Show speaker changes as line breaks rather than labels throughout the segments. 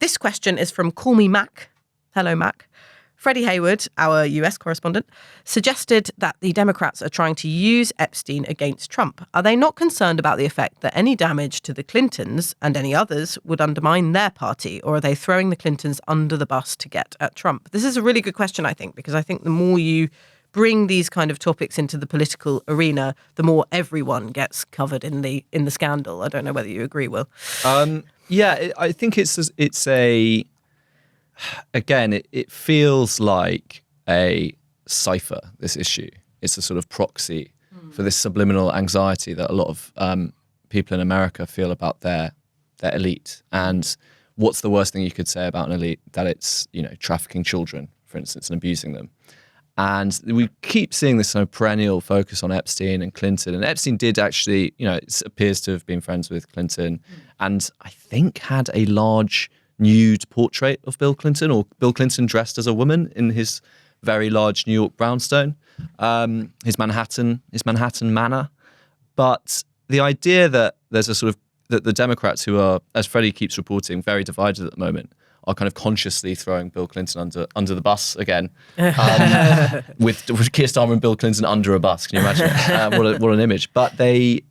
This question is from Call Me Mac. Hello, Mac. Freddie Hayward, our US correspondent, suggested that the Democrats are trying to use Epstein against Trump. Are they not concerned about the effect that any damage to the Clintons and any others would undermine their party? Or are they throwing the Clintons under the bus to get at Trump? This is a really good question, I think, because I think the more you bring these kind of topics into the political arena, the more everyone gets covered in the scandal. I don't know whether you agree, Will.
I think it feels like a cipher, this issue. It's a sort of proxy for this subliminal anxiety that a lot of people in America feel about their elite. And what's the worst thing you could say about an elite? That it's, trafficking children, for instance, and abusing them. And we keep seeing this sort of perennial focus on Epstein and Clinton. And Epstein did actually, it appears to have been friends with Clinton and I think had a large nude portrait of Bill Clinton, or Bill Clinton dressed as a woman in his very large New York brownstone, his Manhattan manor. But the idea that there's a sort of, that the Democrats, who are, as Freddie keeps reporting, very divided at the moment, are kind of consciously throwing Bill Clinton under the bus again, with Keir Starmer and Bill Clinton under a bus. Can you imagine? What an image. But I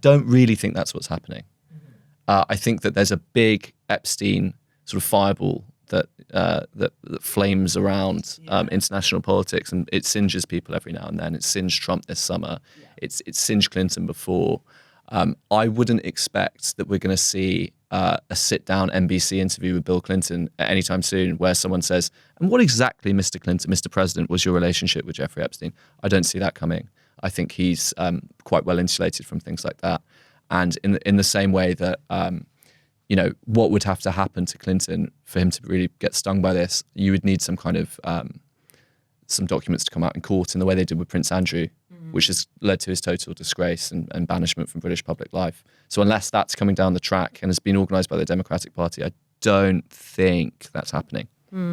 don't really think that's what's happening. I think that there's a big Epstein sort of fireball that flames around international politics, and it singes people every now and then. It singed Trump this summer. It's singed Clinton before. I wouldn't expect that we're going to see a sit-down NBC interview with Bill Clinton at any time soon where someone says, and what exactly, Mr. Clinton, Mr. President, was your relationship with Jeffrey Epstein? I don't see that coming. I think he's quite well insulated from things like that. And in the same way that, what would have to happen to Clinton for him to really get stung by this, you would need some kind of, some documents to come out in court in the way they did with Prince Andrew, which has led to his total disgrace and banishment from British public life. So unless that's coming down the track and has been organised by the Democratic Party, I don't think that's happening.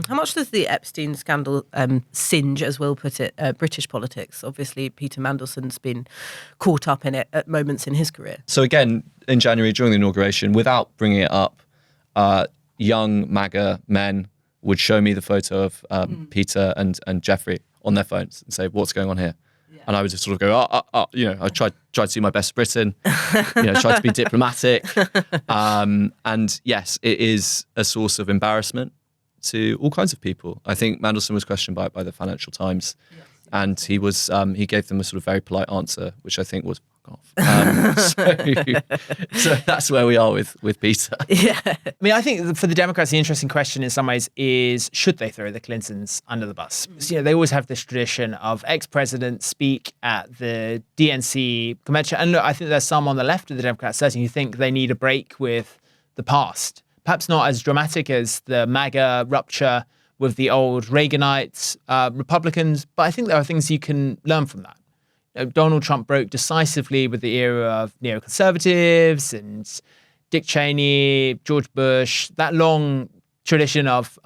How much does the Epstein scandal singe, as Will put it, British politics? Obviously, Peter Mandelson's been caught up in it at moments in his career.
So again, in January, during the inauguration, without bringing it up, young MAGA men would show me the photo of Peter and Jeffrey on their phones and say, what's going on here? Yeah. And I would just sort of go, I tried to do my best Britain, tried to be diplomatic. And yes, it is a source of embarrassment to all kinds of people. I think Mandelson was questioned by the Financial Times, and he gave them a sort of very polite answer, which I think was fuck off. So that's where we are with Peter.
Yeah,
I mean, I think for the Democrats, the interesting question in some ways is, should they throw the Clintons under the bus? So, they always have this tradition of ex-presidents speak at the DNC convention, and look, I think there's some on the left of the Democrats certainly who think they need a break with the past. Perhaps not as dramatic as the MAGA rupture with the old Reaganites, Republicans, but I think there are things you can learn from that. Donald Trump broke decisively with the era of neoconservatives and Dick Cheney, George Bush, that long tradition of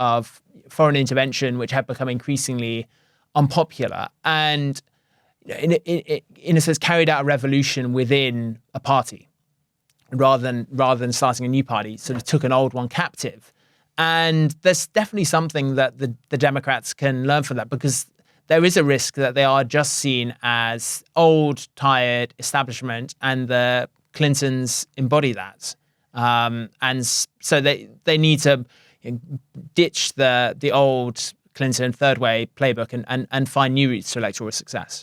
foreign intervention, which had become increasingly unpopular, and in a sense carried out a revolution within a party. Rather than starting a new party, sort of took an old one captive. And there's definitely something that the Democrats can learn from that, because there is a risk that they are just seen as old, tired establishment, and the Clintons embody that. And so they need to ditch the old Clinton third way playbook and find new routes to electoral success.